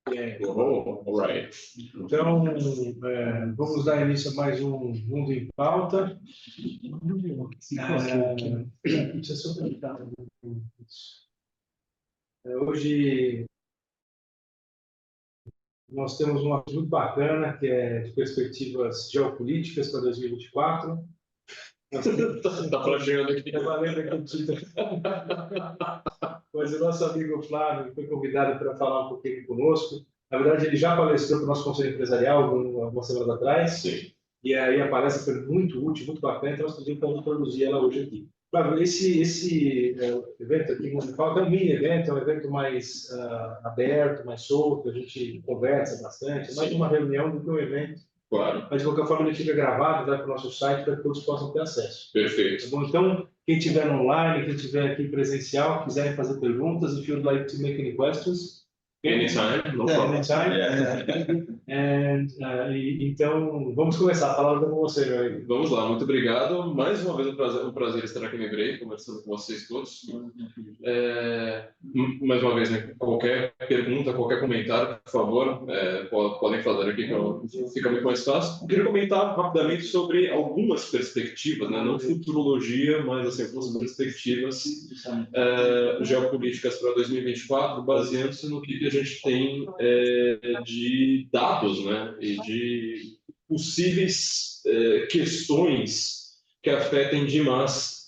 Right. Então, vamos dar início a mais um Mundo em Pauta. Hoje nós temos um assunto muito bacana, que é de perspectivas geopolíticas para 2024. Tá flageando aqui. Está valendo aqui o título. Mas o nosso amigo Flávio foi convidado para falar um pouquinho conosco. Na verdade, ele já palestrou para o nosso conselho empresarial algumas semanas atrás. Sim. E aí a palestra foi muito útil, muito bacana, então nós podemos introduzir ela hoje aqui. Flávio, esse evento aqui, Mundo em Pauta, é um mini evento, é um evento mais aberto, mais solto, a gente conversa bastante, é mais uma reunião do que um evento. Claro. Mas, de qualquer forma, ele fica gravado, vai para o nosso site para que todos possam ter acesso. Perfeito. Tá bom? Então, quem estiver online, quem estiver aqui presencial, quiserem fazer perguntas, if you'd like to make any questions. Anytime, no problem. Anytime. Então, vamos começar. A palavra com você, meu amigo. Vamos lá, muito obrigado. Mais uma vez um prazer estar aqui no Ebrei, conversando com vocês todos. Mais uma vez, né, qualquer pergunta, qualquer comentário, por favor, podem fazer aqui, que fica muito mais fácil. Eu queria comentar rapidamente sobre algumas perspectivas, né, não futurologia, mas assim, algumas perspectivas geopolíticas para 2024, baseando-se no que a gente tem de dados, né, e de possíveis questões que afetem demais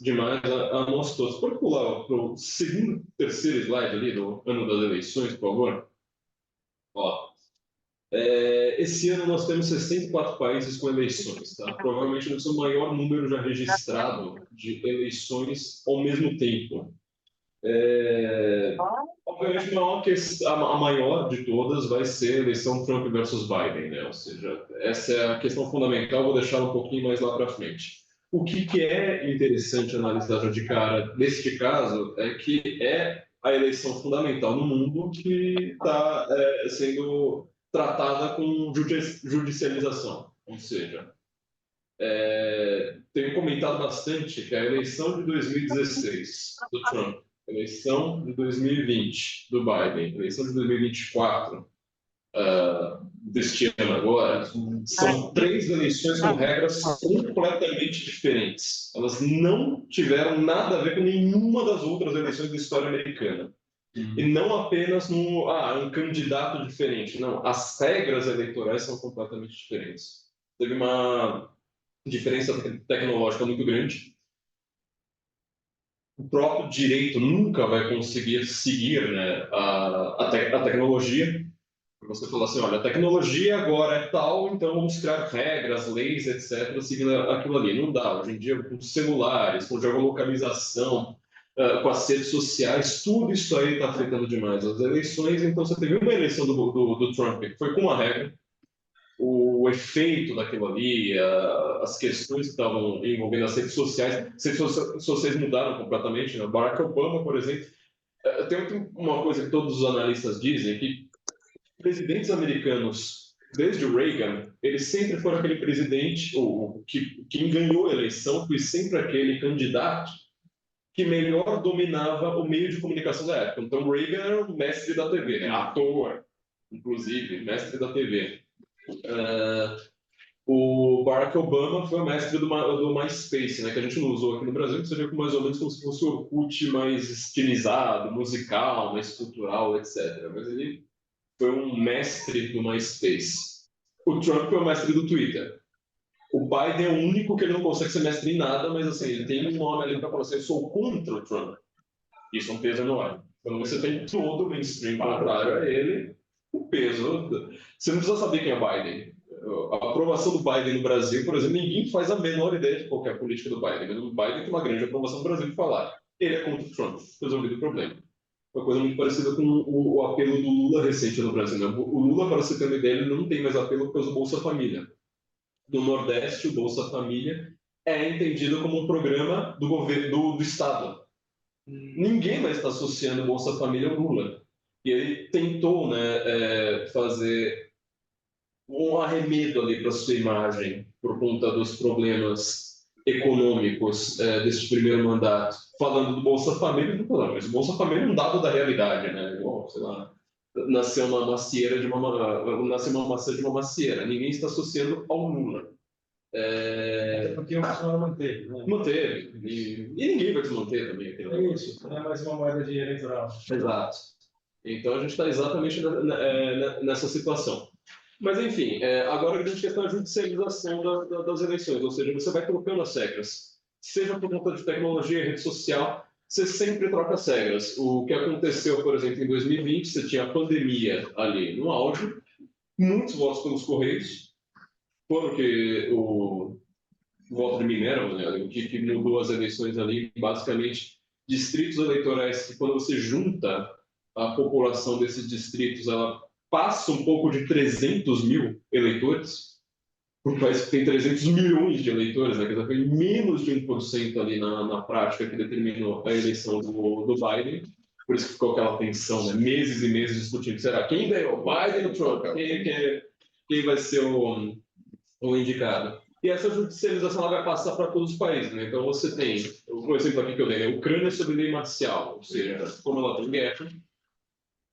a nós todos. Pode pular para o segundo, terceiro slide ali do ano das eleições, por favor? Ó, esse ano nós temos 64 países com eleições, tá? Provavelmente deve ser o maior número já registrado de eleições ao mesmo tempo. Obviamente, a maior de todas vai ser a eleição Trump versus Biden, né? Ou seja, essa é a questão fundamental, vou deixar um pouquinho mais lá para frente. O que é interessante analisar já de cara neste caso é que é a eleição fundamental no mundo que está sendo tratada com judicialização, ou seja, tenho comentado bastante que a eleição de 2016 do Trump, eleição de 2020 do Biden, eleição de 2024 deste ano agora, são 3 eleições com regras completamente diferentes. Elas não tiveram nada a ver com nenhuma das outras eleições da história americana. E não apenas um candidato diferente. Não, as regras eleitorais são completamente diferentes. Teve uma diferença tecnológica muito grande. O próprio direito nunca vai conseguir seguir, né, a tecnologia. Você falou assim, olha, a tecnologia agora é tal, então vamos criar regras, leis, etc., seguindo aquilo ali. Não dá. Hoje em dia, com celulares, com geolocalização, com as redes sociais, tudo isso aí está afetando demais as eleições. Então, você teve uma eleição do Trump que foi com uma regra, o efeito daquilo ali, as questões que estavam envolvendo as redes sociais mudaram completamente. Né? Barack Obama, por exemplo, tem uma coisa que todos os analistas dizem, que presidentes americanos, desde o Reagan, eles sempre foram aquele presidente, quem ganhou a eleição foi sempre aquele candidato que melhor dominava o meio de comunicação da época. Então, Reagan era o mestre da TV, né? Ator, inclusive, mestre da TV. O Barack Obama foi o mestre do MySpace, né, que a gente não usou aqui no Brasil, que seria mais ou menos como se fosse o Orkut mais estilizado, musical, mais cultural, etc. Mas ele foi um mestre do MySpace. O Trump foi o mestre do Twitter. O Biden é o único que ele não consegue ser mestre em nada, mas assim, ele tem um nome ali para falar assim, eu sou contra o Trump. Isso é um peso enorme. Quando você tem todo o mainstream contrário a ele, o peso... Você não precisa saber quem é Biden. A aprovação do Biden no Brasil, por exemplo, ninguém faz a menor ideia de qual é a política do Biden. Mas o Biden tem uma grande aprovação no Brasil de falar. Ele é contra o Trump. Resolvido o problema. Uma coisa muito parecida com o apelo do Lula recente no Brasil. Né? O Lula, para você ter uma ideia, ele não tem mais apelo por causa do Bolsa Família. No Nordeste, o Bolsa Família é entendido como um programa do governo do Estado. Ninguém mais está associando o Bolsa Família ao Lula. E ele tentou, né, fazer um arremedo ali para sua imagem por conta dos problemas econômicos desse primeiro mandato, falando do Bolsa Família, não falando, mas o Bolsa Família é um dado da realidade, né? Igual, sei lá, nasceu uma macieira nasceu uma maçã de uma macieira. Ninguém está associando ao Lula. Porque o Bolsonaro manteve, né? Manteve. E ninguém vai desmanter também. É isso, não é mais uma moeda de eleitoral. Exato. Então a gente está exatamente nessa situação. Mas, enfim, agora a grande questão é a judicialização das eleições, ou seja, você vai trocando as regras. Seja por conta de tecnologia, rede social, você sempre troca as regras. O que aconteceu, por exemplo, em 2020, você tinha a pandemia ali no auge, muitos votos pelos Correios, foram que o voto de Minerva, né, o que mudou as eleições ali, basicamente, distritos eleitorais que, quando você junta a população desses distritos, ela passa um pouco de 300 mil eleitores, um país que tem 300 milhões de eleitores, né? Quer dizer, foi menos de 1% ali na prática que determinou a eleição do Biden. Por isso que ficou aquela tensão, né? Meses e meses discutindo, será quem ganhou, Biden ou Trump? Quem vai ser o indicado? E essa judicialização ela vai passar para todos os países, né? Então você tem, um exemplo aqui que eu dei, né? Ucrânia sob lei marcial, ou seja, como ela tem guerra,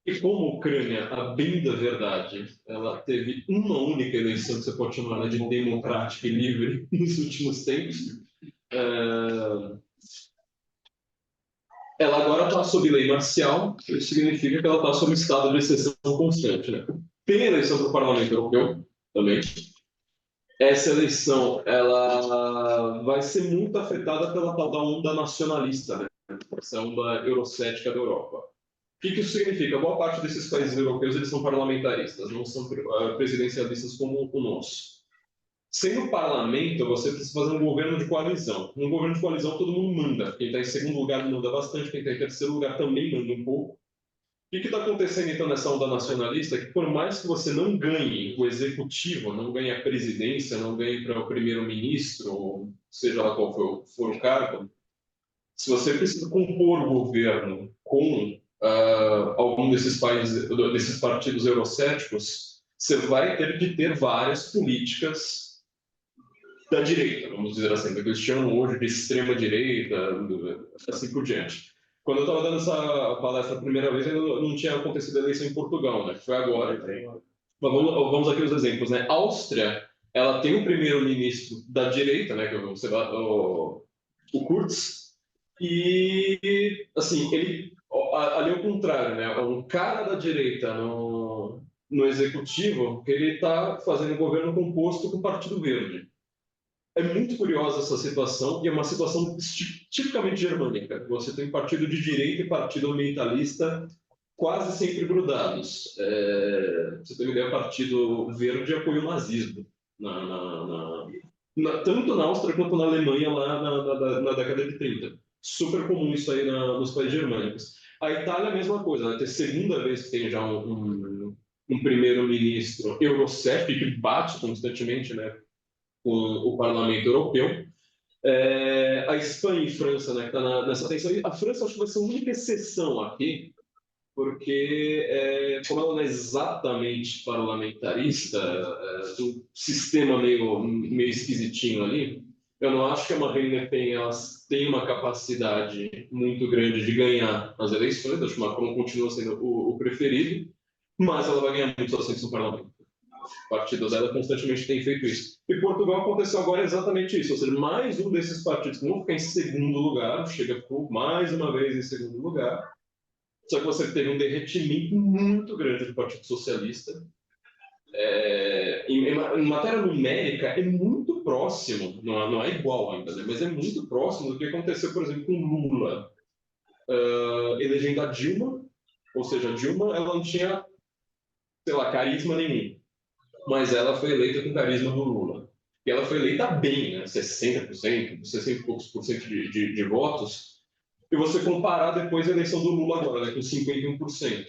e como a Ucrânia, a bem da verdade, ela teve uma única eleição que você pode chamar de democrática e livre nos últimos tempos, ela agora está sob lei marcial, isso significa que ela está sob estado de exceção constante. Né? Tem eleição para o Parlamento Europeu também. Essa eleição ela vai ser muito afetada pela tal da onda nacionalista, né? Essa onda eurocética da Europa. O que isso significa? Boa parte desses países europeus eles são parlamentaristas, não são presidencialistas como o nosso. Sendo parlamento, você precisa fazer um governo de coalizão. Um governo de coalizão todo mundo manda. Quem está em segundo lugar manda bastante, quem está em terceiro lugar também manda um pouco. O que está acontecendo então nessa onda nacionalista? Que por mais que você não ganhe o executivo, não ganhe a presidência, não ganhe para o primeiro-ministro, ou seja lá qual for o cargo, se você precisa compor o governo com algum desses países, desses partidos eurocéticos, você vai ter que ter várias políticas da direita, vamos dizer assim, que eles chamam hoje de extrema direita, assim por diante. Quando eu estava dando essa palestra a primeira vez, ainda não tinha acontecido a eleição em Portugal, né? Foi agora. Mas vamos aqui os exemplos, né? Áustria, ela tem um primeiro-ministro da direita, né? Que você vai, o Kurz, e assim ele ali é o contrário, né? Um cara da direita no executivo que ele está fazendo um governo composto com o Partido Verde. É muito curiosa essa situação e é uma situação tipicamente germânica. Você tem partido de direita e partido ambientalista quase sempre grudados. Você tem uma ideia, o Partido Verde apoia o nazismo, tanto na Áustria quanto na Alemanha lá na década de 30. Super comum isso aí nos países germânicos. A Itália é a mesma coisa, né? É a segunda vez que tem já um primeiro-ministro eurocético que bate constantemente, né, o Parlamento Europeu. A Espanha e França, né, que está nessa tensão. A França acho que vai ser a única exceção aqui, porque como ela não é exatamente parlamentarista, do sistema meio esquisitinho ali, eu não acho que a Marine Le Pen tem uma capacidade muito grande de ganhar as eleições. Acho que o Macron continua sendo o preferido, mas ela vai ganhar muitos assentos no parlamento. O partido dela constantemente tem feito isso. E Portugal aconteceu agora exatamente isso, ou seja, mais um desses partidos que não fica em segundo lugar, chega mais uma vez em segundo lugar, só que você teve um derretimento muito grande do Partido Socialista. Em matéria numérica, é muito próximo, não é igual ainda, né? Mas é muito próximo do que aconteceu, por exemplo, com Lula elegendo a Dilma, ou seja, a Dilma ela não tinha, sei lá, carisma nenhum, mas ela foi eleita com carisma do Lula. E ela foi eleita bem, né? 60%, 60 e poucos por cento de votos. E você comparar depois a eleição do Lula agora, né, com 51%.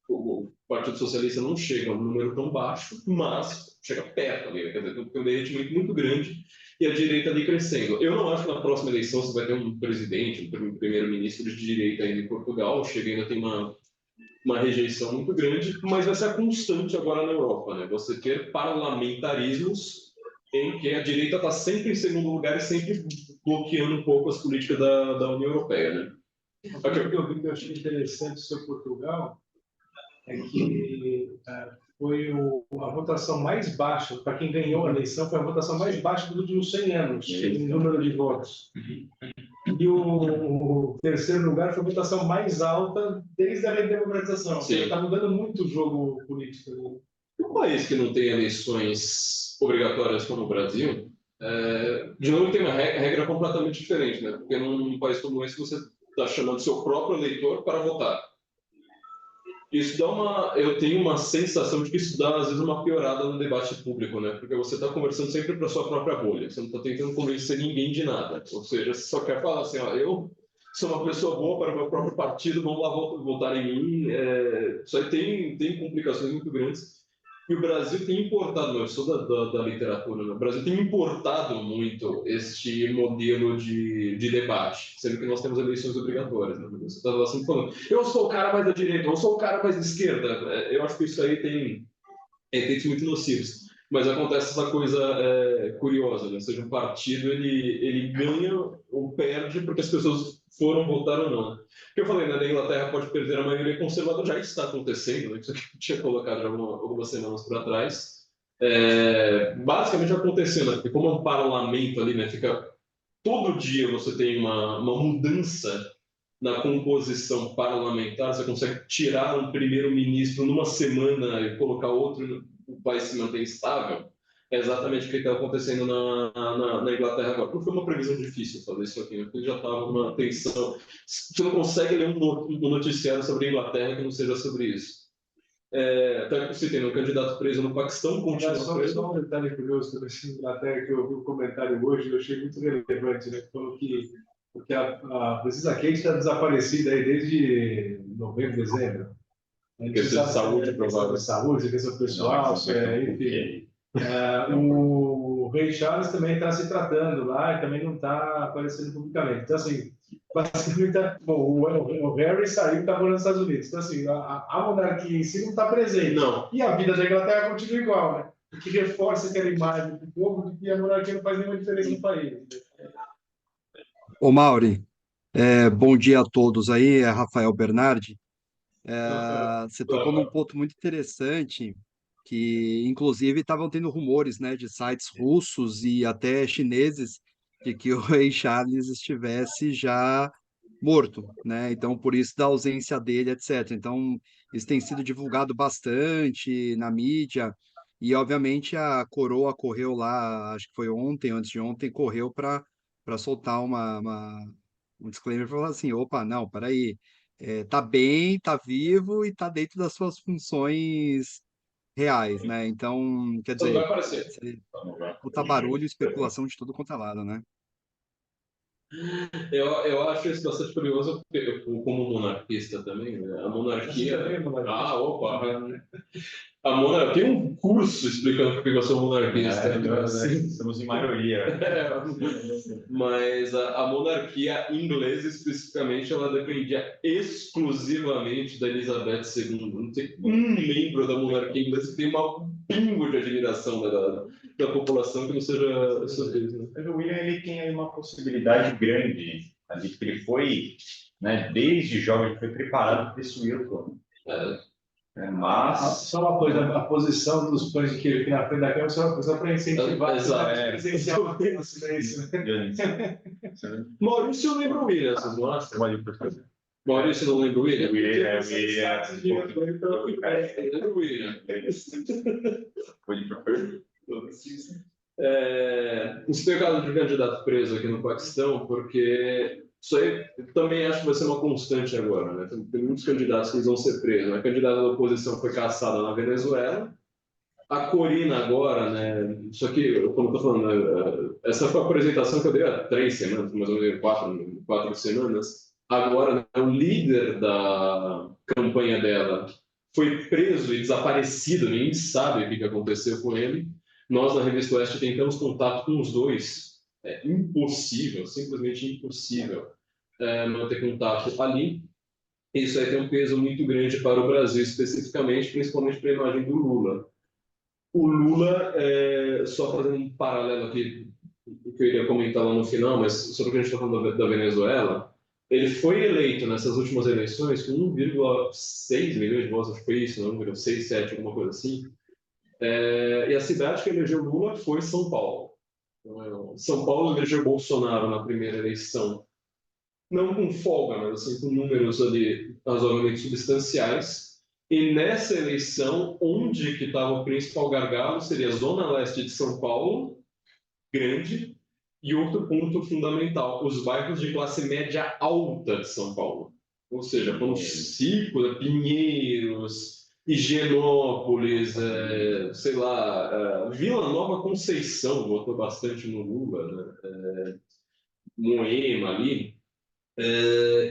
O Partido Socialista não chega a um número tão baixo, mas chega perto ali, né? Quer dizer, tem um derretimento muito grande e a direita ali crescendo. Eu não acho que na próxima eleição você vai ter um presidente, um primeiro-ministro de direita ainda em Portugal. O Chega ainda tem uma rejeição muito grande, mas vai ser a constante agora na Europa, né? Você ter parlamentarismos em que a direita está sempre em segundo lugar e sempre bloqueando um pouco as políticas da União Europeia, né? Uma coisa que eu vi que eu achei interessante sobre Portugal é que foi a votação mais baixa, para quem ganhou a eleição, foi a votação mais baixa dos últimos 100 anos, em número de votos. E o terceiro lugar foi a votação mais alta desde a redemocratização. Está mudando muito o jogo político. Né? Um país que não tem eleições obrigatórias como o Brasil, de novo tem uma regra completamente diferente, né? Porque num país como esse você está chamando seu próprio eleitor para votar. Isso dá eu tenho uma sensação de que isso dá às vezes uma piorada no debate público, né? Porque você está conversando sempre para sua própria bolha, você não está tentando convencer ninguém de nada. Ou seja, você só quer falar assim, ó, eu sou uma pessoa boa para o meu próprio partido, vão lá votar em mim. Isso aí tem complicações muito grandes. E o Brasil tem importado, eu sou da literatura, né? O Brasil tem importado muito este modelo de debate, sendo que nós temos eleições obrigatórias. Né? Você está sempre falando, eu sou o cara mais da direita, eu sou o cara mais da esquerda. Eu acho que isso aí tem efeitos muito nocivos. Mas acontece essa coisa curiosa, né? Ou seja, um partido ele ganha ou perde porque as pessoas foram votar ou não. O que eu falei, né? Na Inglaterra pode perder a maioria conservadora, já está acontecendo, né? Isso aqui eu tinha colocado já algumas semanas para trás. Basicamente acontecendo, né? Porque como é um parlamento ali, né? Fica todo dia você tem uma mudança na composição parlamentar, você consegue tirar um primeiro-ministro numa semana e colocar outro, o país se mantém estável. É exatamente o que está acontecendo na Inglaterra agora. Não foi uma previsão difícil fazer isso aqui, né? Porque já estava uma tensão. Você não consegue ler um noticiário sobre a Inglaterra que não seja sobre isso. Até que você tem um candidato preso no Paquistão, continua preso. Só um detalhe curioso sobre a Inglaterra, que eu vi um comentário hoje, eu achei muito relevante, né? Que falou que porque a Princesa Kate está desaparecida aí desde novembro, dezembro. Questão de saúde, provável. Saúde, questão pessoal, enfim. O Rei Charles também está se tratando lá e também não está aparecendo publicamente. Então, assim, basicamente, o Harry saiu e está morando nos Estados Unidos. Então, assim, a monarquia em si não está presente. Não. E a vida da Inglaterra continua igual, né? O que reforça aquela imagem do povo de que a monarquia não faz nenhuma diferença no país. Ô Mauri, bom dia a todos aí, é Rafael Bernardi. Você tocou num ponto muito interessante, que inclusive estavam tendo rumores, né, de sites russos e até chineses de que o rei Charles estivesse já morto, né? Então, por isso da ausência dele, etc. Então, isso tem sido divulgado bastante na mídia e, obviamente, a coroa correu lá, acho que foi ontem, antes de ontem, correu para soltar um disclaimer, falou assim, opa, não, peraí, tá bem, tá vivo e tá dentro das suas funções reais, né? Então, quer Só não vai dizer, aparecer. puta barulho e especulação de tudo quanto é lado, né? Eu acho isso bastante curioso, porque eu, como monarquista também, né? A monarquia. Ah, opa! A monarquia tem um curso explicando por que eu sou monarquista. Estamos em maioria. Mas a monarquia inglesa, especificamente, ela dependia exclusivamente da Elizabeth II. Não tem um membro da monarquia inglesa que tenha um pingo de admiração da população que não seja isso, né? O William ele tem aí uma possibilidade grande ali, que ele foi, né, desde jovem, foi preparado para esse Wilton. Mas só uma coisa, a posição dos pães de queijo aqui na frente da câmera só para incentivar presencial silêncio. Maurício lembra o William, vocês não acham? Maurício não lembra o William? William. Lembra o William. Isso tem o caso de candidato preso aqui no Paquistão, porque isso aí também acho que vai ser uma constante agora, né? Tem muitos candidatos que vão ser presos. A candidata da oposição foi caçada na Venezuela. A Corina agora, né? Isso aqui, como eu estou falando, essa foi a apresentação que eu dei há 3 semanas, mais ou menos 4 semanas. Agora, né, o líder da campanha dela foi preso e desaparecido, ninguém sabe o que aconteceu com ele. Nós, na Revista Oeste, tentamos contato com os dois. É impossível, simplesmente impossível manter contato ali. Isso aí tem um peso muito grande para o Brasil, especificamente, principalmente para a imagem do Lula. O Lula, só fazendo um paralelo aqui, o que eu iria comentar lá no final, mas sobre o que a gente está falando da Venezuela, ele foi eleito nessas últimas eleições com 1,6 milhões de votos, acho que foi isso, 1,6, 7, alguma coisa assim. E a cidade que elegeu Lula foi São Paulo. Então, São Paulo elegeu Bolsonaro na primeira eleição, não com folga, mas assim, com números ali razoavelmente substanciais. E nessa eleição, onde que estava o principal gargalo seria a zona leste de São Paulo, grande, e outro ponto fundamental, os bairros de classe média alta de São Paulo. Ou seja, como Círculo, Pinheiros, Higienópolis, sei lá, Vila Nova Conceição votou bastante no Lula, né? Moema ali.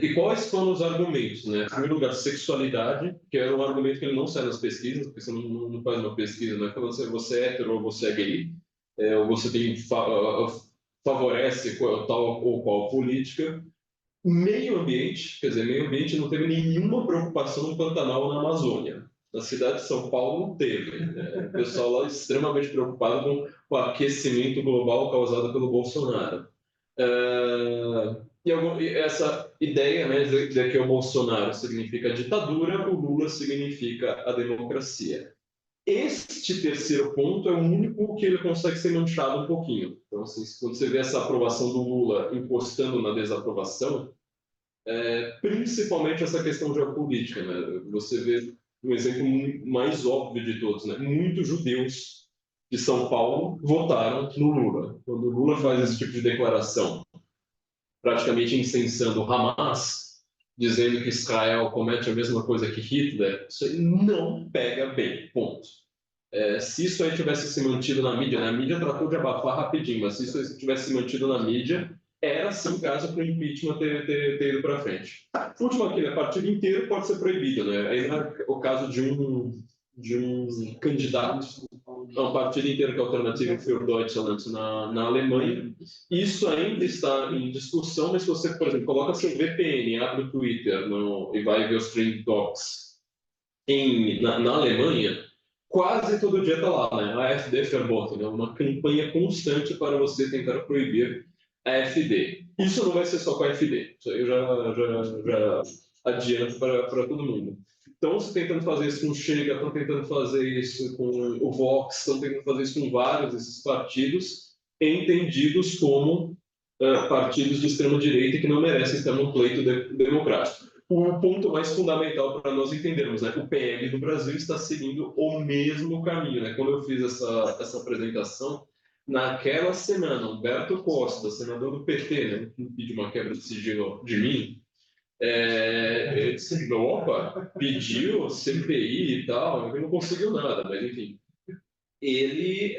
E quais foram os argumentos, né? Em primeiro lugar, sexualidade, que era um argumento que ele não sai nas pesquisas, porque você não faz uma pesquisa, não é falando se você é hétero ou você é gay, ou você favorece tal ou qual política. Meio ambiente, quer dizer, meio ambiente não teve nenhuma preocupação no Pantanal ou na Amazônia. Na cidade de São Paulo não teve. Né? O pessoal lá extremamente preocupado com o aquecimento global causado pelo Bolsonaro. E essa ideia, né, de que o Bolsonaro significa ditadura, o Lula significa a democracia. Este terceiro ponto é o único que ele consegue ser manchado um pouquinho. Então, assim, quando você vê essa aprovação do Lula encostando na desaprovação, principalmente essa questão geopolítica, né? Você vê um exemplo mais óbvio de todos, né? Muitos judeus de São Paulo votaram no Lula. Quando o Lula faz esse tipo de declaração, praticamente incensando o Hamas, dizendo que Israel comete a mesma coisa que Hitler, isso aí não pega bem, ponto. Se isso aí tivesse se mantido na mídia, né? A mídia tratou de abafar rapidinho, mas se isso aí tivesse se mantido na mídia, era sim caso para o impeachment ter ido para frente. O último aqui, né? Partido inteiro pode ser proibido, né? Aí é o caso de um candidato a um partido inteiro que é Alternative für Deutschland na Alemanha. Isso ainda está em discussão, mas se você, por exemplo, coloca seu VPN, abre o Twitter e vai ver os Trend Talks na Alemanha, quase todo dia está lá, né? A AfD Verboten, né? Uma campanha constante para você tentar proibir a AfD. Isso não vai ser só com a AfD, isso aí eu já adianto para todo mundo. Então, estão tentando fazer isso com o Chega, estão tentando fazer isso com o Vox, estão tentando fazer isso com vários desses partidos, entendidos como partidos de extrema-direita que não merecem estar no pleito democrático. O ponto mais fundamental para nós entendermos, né? O PL do Brasil está seguindo o mesmo caminho. Né? Quando eu fiz essa apresentação, naquela semana, Humberto Costa, senador do PT, né? Que pediu uma quebra de sigilo de mim, ele disse, opa, pediu CPI e tal, ele não conseguiu nada, mas enfim. Ele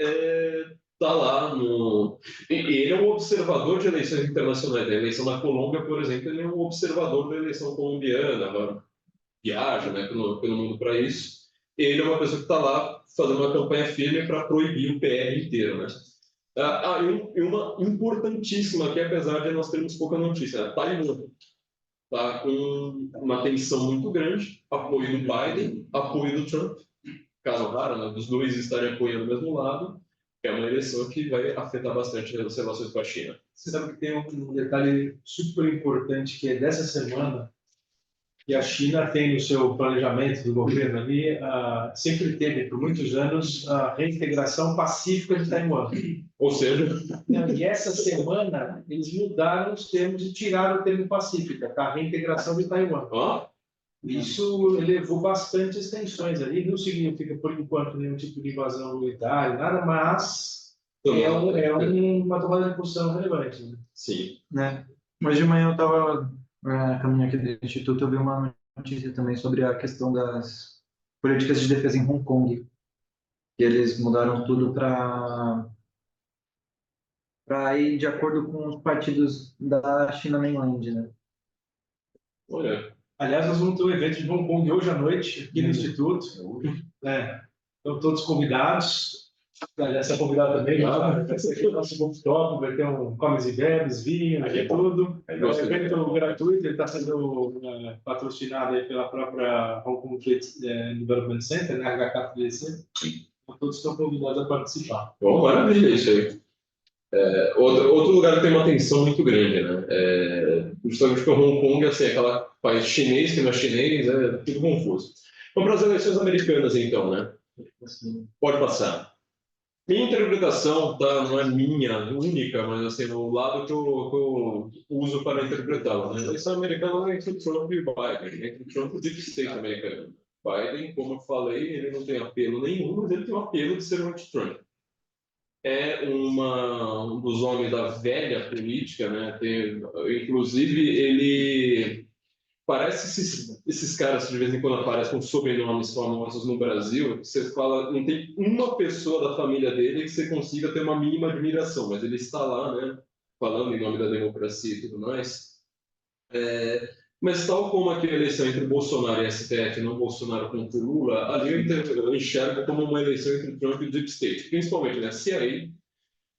está lá no... Ele é um observador de eleições internacionais. A eleição na Colômbia, por exemplo, ele é um observador da eleição colombiana, viaja, né, pelo mundo para isso. Ele é uma pessoa que está lá fazendo uma campanha firme para proibir o PL inteiro, né? E uma importantíssima aqui, apesar de nós termos pouca notícia, né? Taiwan está com uma tensão muito grande, apoio do Biden, apoio do Trump, caso raro, né, dos dois estarem apoiando o mesmo lado, é uma eleição que vai afetar bastante as relações com a China. Você sabe que tem um detalhe super importante que é dessa semana, que a China tem no seu planejamento do governo ali, sempre teve por muitos anos a reintegração pacífica de Taiwan. Ou seja, e essa semana eles mudaram os termos e tiraram o termo pacífica, tá? A reintegração de Taiwan. Isso elevou bastante as tensões ali. Não significa, por enquanto, nenhum tipo de invasão militar, nada, mas uma tomada de posição relevante. Né? Sim. Né? Hoje de manhã eu estava caminhando aqui do Instituto, eu vi uma notícia também sobre a questão das políticas de defesa em Hong Kong, que eles mudaram tudo para ir de acordo com os partidos da China Mainland, né? Olha. Aliás, nós vamos ter um evento de Hong Kong hoje à noite, aqui no Instituto. Estão todos convidados. Aliás, você é convidado também, vai ser aqui o nosso rooftop, vai ter comes e bebes, vinho, tudo. É um evento gratuito, ele está sendo patrocinado aí pela própria Hong Kong Trade Development Center, né, HKTDC. Então, todos estão convidados a participar. Bom, maravilha isso aí. Outro lugar que tem uma tensão muito grande, né? Justamente porque Hong Kong, assim, aquela país chinês que não é chinês, é tudo confuso. Vamos para as eleições americanas, então, né? Assim, Pode passar. Minha interpretação, tá, não é minha única, mas assim, o lado que eu uso para interpretá-la. Né? A eleição americana é entre Trump e Biden, entre Trump e o Deep State americano. Biden, como eu falei, ele não tem apelo nenhum, mas ele tem o apelo de ser um anti-Trump. É um dos homens da velha política, né? Inclusive, ele parece esses caras que de vez em quando aparecem com sobrenomes famosos no Brasil, que você fala, não tem uma pessoa da família dele que você consiga ter uma mínima admiração, mas ele está lá, né? Falando em nome da democracia e tudo mais. Mas tal como aquela eleição entre Bolsonaro e STF, não Bolsonaro contra o Lula, ali eu enxergo como uma eleição entre Trump e o Deep State, principalmente né, a CIA,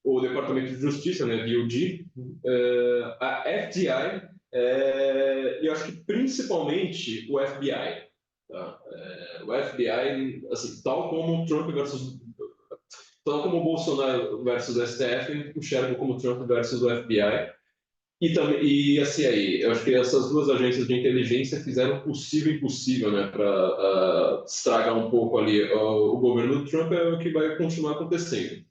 o Departamento de Justiça, né, DOJ, a FBI, e eu acho que principalmente o FBI. Tá? O FBI, assim, tal como o Bolsonaro versus o STF, enxergo como Trump versus o FBI. E a CIA. Eu acho que essas duas agências de inteligência fizeram o possível e impossível né, para estragar um pouco ali o governo do Trump, é o que vai continuar acontecendo.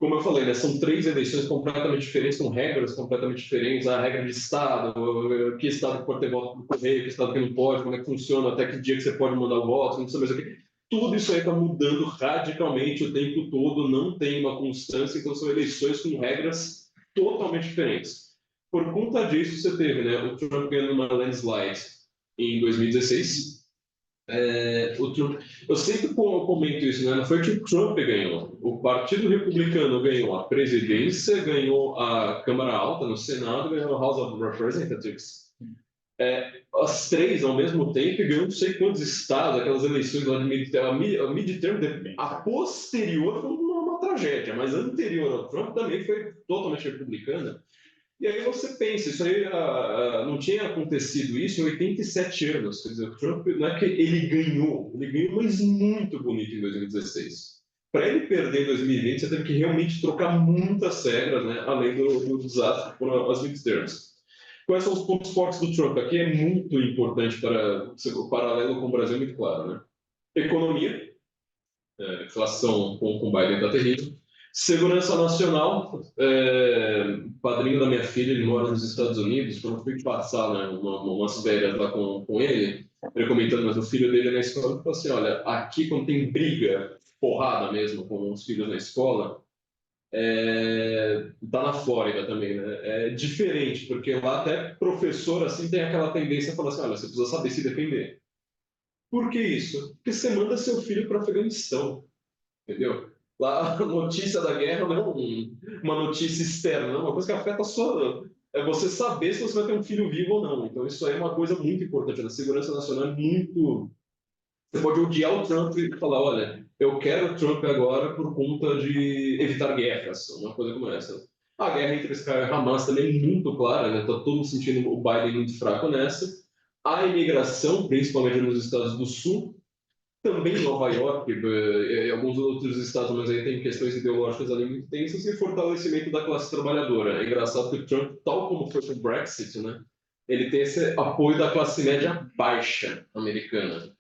Como eu falei, né, são 3 eleições completamente diferentes, com regras completamente diferentes, a regra de Estado, que Estado pode ter voto por correio, que Estado que não pode, como é que funciona, até que dia que você pode mandar o voto, não sei mais o que. Tudo isso aí está mudando radicalmente o tempo todo, não tem uma constância, então são eleições com regras totalmente diferentes. Por conta disso, você teve né, o Trump ganhando uma landslide em 2016, eu sempre comento isso, né? Não foi que o Trump ganhou. O Partido Republicano ganhou a presidência, ganhou a Câmara Alta no Senado, ganhou a House of Representatives. As 3 ao mesmo tempo e ganhou não sei quantos estados, aquelas eleições lá de midterm. A posterior foi uma tragédia, mas a anterior ao Trump também foi totalmente republicana. E aí você pensa, isso aí não tinha acontecido isso em 87 anos. Quer dizer, o Trump não é que ele ganhou, mas muito bonito em 2016. Para ele perder em 2020, você teve que realmente trocar muitas regras, né? Além do desastre que foram as midterms. Quais são os pontos fortes do Trump? Aqui é muito importante para o paralelo com o Brasil, é muito claro, né? Economia, inflação com o Biden está terrível. Segurança nacional, padrinho da minha filha, ele mora nos Estados Unidos, quando eu fui passar né, umas férias lá com ele comentando, mas o filho dele na escola, ele falou assim, olha, aqui quando tem briga, porrada mesmo com os filhos na escola, tá na Flórida também, né? É diferente, porque lá até professor assim tem aquela tendência a falar assim, olha, você precisa saber se defender. Por que isso? Porque você manda seu filho para o Afeganistão, entendeu? Lá a notícia da guerra não é uma notícia externa, não é uma coisa que afeta a sua... É você saber se você vai ter um filho vivo ou não. Então isso aí é uma coisa muito importante. A segurança nacional é muito... Você pode odiar o Trump e falar, olha, eu quero o Trump agora por conta de evitar guerras, uma coisa como essa. A guerra entre Israel e Hamas também é muito clara, né? Está todo mundo sentindo o Biden muito fraco nessa. A imigração, principalmente nos estados do Sul, também em Nova York e alguns outros estados, mas aí tem questões ideológicas ali muito tensas e fortalecimento da classe trabalhadora. É engraçado que o Trump, tal como foi com o Brexit, né, ele tem esse apoio da classe média baixa americana.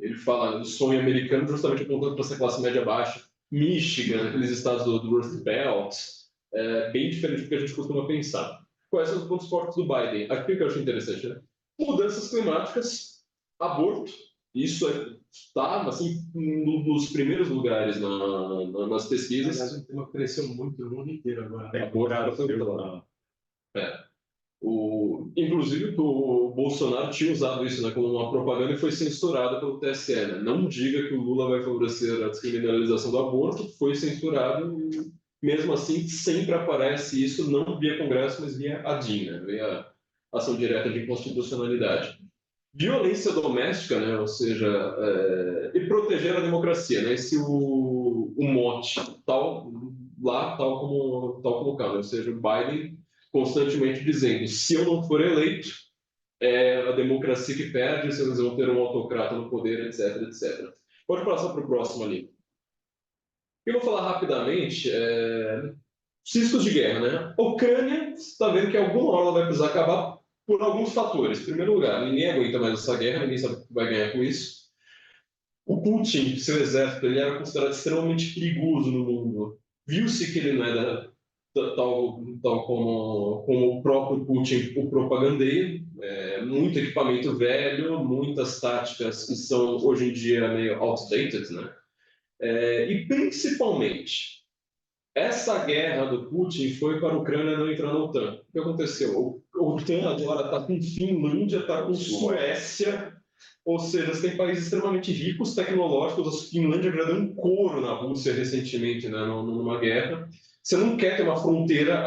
Ele fala do sonho americano justamente apontando para essa classe média baixa. Michigan, aqueles estados do Rust Belt, bem diferente do que a gente costuma pensar. Quais são os pontos fortes do Biden? Aqui que eu acho interessante, né? Mudanças climáticas, aborto, isso está assim, nos primeiros lugares nas pesquisas. Aliás, um tema que cresceu muito no mundo inteiro agora. Né? Aborto, inclusive, o Bolsonaro tinha usado isso né, como uma propaganda e foi censurado pelo TSE. Né? Não diga que o Lula vai favorecer a descriminalização do aborto, foi censurado e, mesmo assim, sempre aparece isso, não via Congresso, mas via ADIM, né? Via Ação Direta de Inconstitucionalidade. Violência doméstica, né? Ou seja, e proteger a democracia, né? Esse o mote, tal como o caso, ou seja, o Biden constantemente dizendo: se eu não for eleito, é a democracia que perde, se eles vão ter um autocrata no poder, etc, etc. Pode passar para o próximo ali. Eu vou falar rapidamente, ciscos de guerra, né? A Ucrânia está vendo que alguma hora ela vai precisar acabar por alguns fatores. Em primeiro lugar, ninguém aguenta mais essa guerra, ninguém sabe o que vai ganhar com isso. O Putin, seu exército, ele era considerado extremamente perigoso no mundo. Viu-se que ele não era tal como o próprio Putin o propagandeia. Muito equipamento velho, muitas táticas que são hoje em dia meio outdated, né? E principalmente, essa guerra do Putin foi para a Ucrânia não entrar na OTAN. O que aconteceu? A OTAN agora está com Finlândia, está com Suécia, ou seja, você tem países extremamente ricos, tecnológicos. A Finlândia já deu um couro na Rússia recentemente, né, numa guerra. Você não quer ter uma fronteira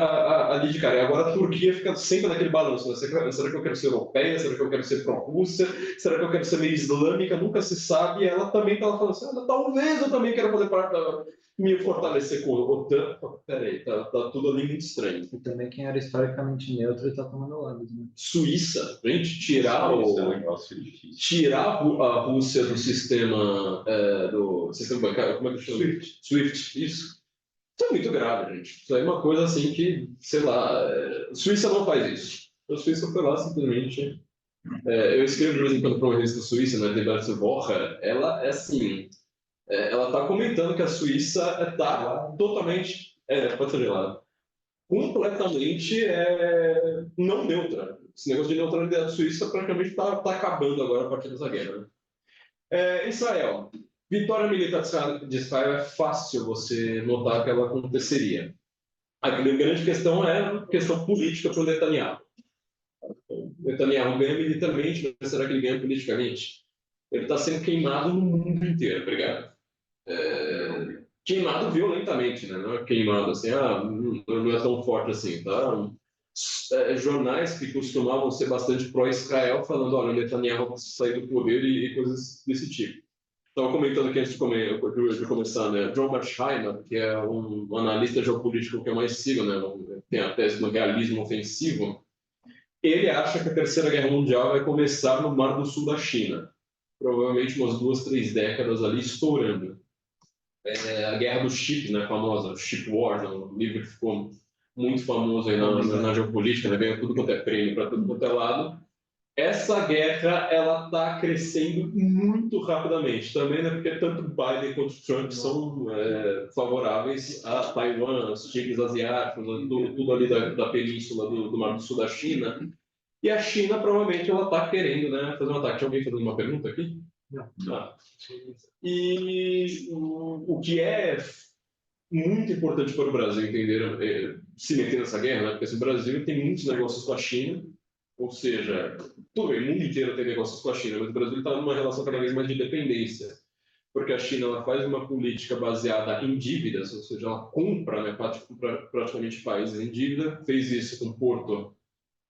ali de cara. E agora a Turquia fica sempre naquele balanço. Né? Será que eu quero ser europeia? Será que eu quero ser pró-Rússia? Será que eu quero ser meio islâmica? Nunca se sabe. E ela também estava falando assim, talvez eu também quero fazer parte da... me fortalecer com o OTAN. Peraí, tá tudo ali muito estranho. E também quem era historicamente neutro está tomando lado, né? Suíça, gente, tirar a Rússia do sistema bancário, como é que chama? Swift, isso. Isso é muito grave, gente. Isso aí é uma coisa assim que, sei lá, Suíça não faz isso. A Suíça foi lá simplesmente. Eu escrevo de vez em quando para uma revista Suíça, né, The Woche, ela é assim. Ela está comentando que a Suíça está totalmente. Pode ser gelada. Completamente não neutra. Esse negócio de neutralidade suíça praticamente está acabando agora a partir dessa guerra. Né? Israel. Vitória militar de Israel é fácil você notar que ela aconteceria. A grande questão é a questão política para o Netanyahu. O Netanyahu ganha militarmente, mas será que ele ganha politicamente? Ele está sendo queimado no mundo inteiro, obrigado. Queimado violentamente, né? Não é queimado assim, não é tão forte assim, tá? Jornais que costumavam ser bastante pró-Israel falando, olha, o Netanyahu vai sair do poder e coisas desse tipo. Estava comentando aqui antes de começar, né? John Mearsheimer, que é um analista geopolítico que eu mais sigo, né? Tem a tese do realismo ofensivo. Ele acha que a Terceira Guerra Mundial vai começar no Mar do Sul da China. Provavelmente umas 2, 3 décadas ali estourando. A Guerra dos Chips, né, famosa, Chip Wars, um livro que ficou muito famoso aí na geopolítica, né, ganhou tudo quanto é prêmio para tudo quanto é lado. Essa guerra, ela está crescendo muito rapidamente, também, né, porque tanto Biden quanto Trump são favoráveis a Taiwan, os tigres asiáticos, tudo ali da península do Mar do Sul da China. E a China, provavelmente, ela está querendo, né, fazer um ataque. Tinha alguém fazendo uma pergunta aqui? Não. E o que é muito importante para o Brasil entender, se meter nessa guerra, né? Porque assim, o Brasil tem muitos negócios com a China, ou seja, tudo bem, o mundo inteiro tem negócios com a China, mas o Brasil está numa relação cada vez mais de dependência, porque a China ela faz uma política baseada em dívidas, ou seja, ela compra, né, praticamente países em dívida, fez isso com o Porto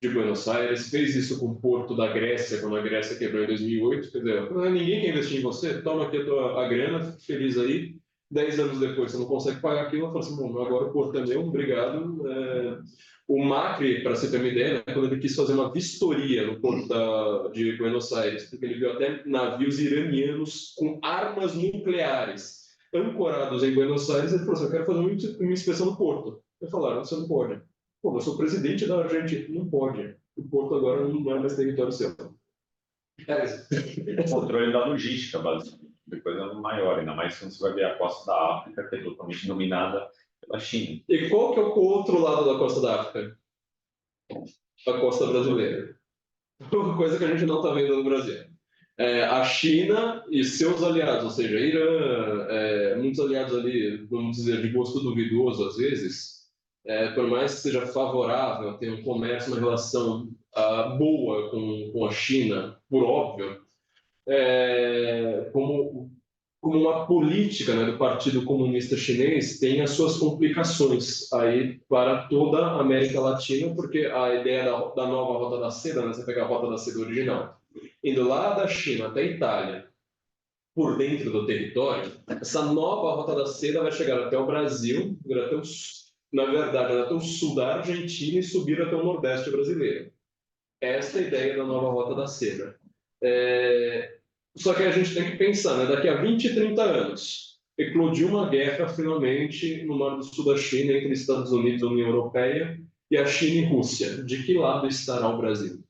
de Buenos Aires, fez isso com o Porto da Grécia, quando a Grécia quebrou em 2008. Quer dizer, ninguém quer investir em você, toma aqui a grana, fique feliz aí. 10 anos depois você não consegue pagar aquilo, ela fala assim, bom, agora o Porto é meu, obrigado. O Macri, para você ter uma ideia, né, quando ele quis fazer uma vistoria no Porto de Buenos Aires, porque ele viu até navios iranianos com armas nucleares ancorados em Buenos Aires, ele falou assim, eu quero fazer uma inspeção no Porto. Eles falaram, você não pode. Pô, eu sou presidente da Argentina, não pode. O Porto agora não é mais território seu. O controle da logística, basicamente. Depois é maior, ainda mais quando você vai ver a costa da África, que é totalmente dominada pela China. E qual que é o outro lado da costa da África? A costa brasileira. Uma coisa que a gente não está vendo no Brasil. A China e seus aliados, ou seja, Irã, muitos aliados ali, vamos dizer, de gosto duvidoso às vezes, por mais que seja favorável, ter um comércio, uma relação boa com a China, por óbvio, como uma política, né, do Partido Comunista Chinês, tem as suas complicações aí para toda a América Latina, porque a ideia da nova Rota da Seda, né, você pega a Rota da Seda original, indo lá da China até a Itália, por dentro do território, essa nova Rota da Seda vai chegar até o Brasil, na verdade, até o sul da Argentina e subir até o nordeste brasileiro. Esta é a ideia da nova Rota da Seda. Só que a gente tem que pensar, né? Daqui a 20, 30 anos, eclodiu uma guerra, finalmente, no Mar do Sul da China, entre Estados Unidos e União Europeia, e a China e Rússia. De que lado estará o Brasil?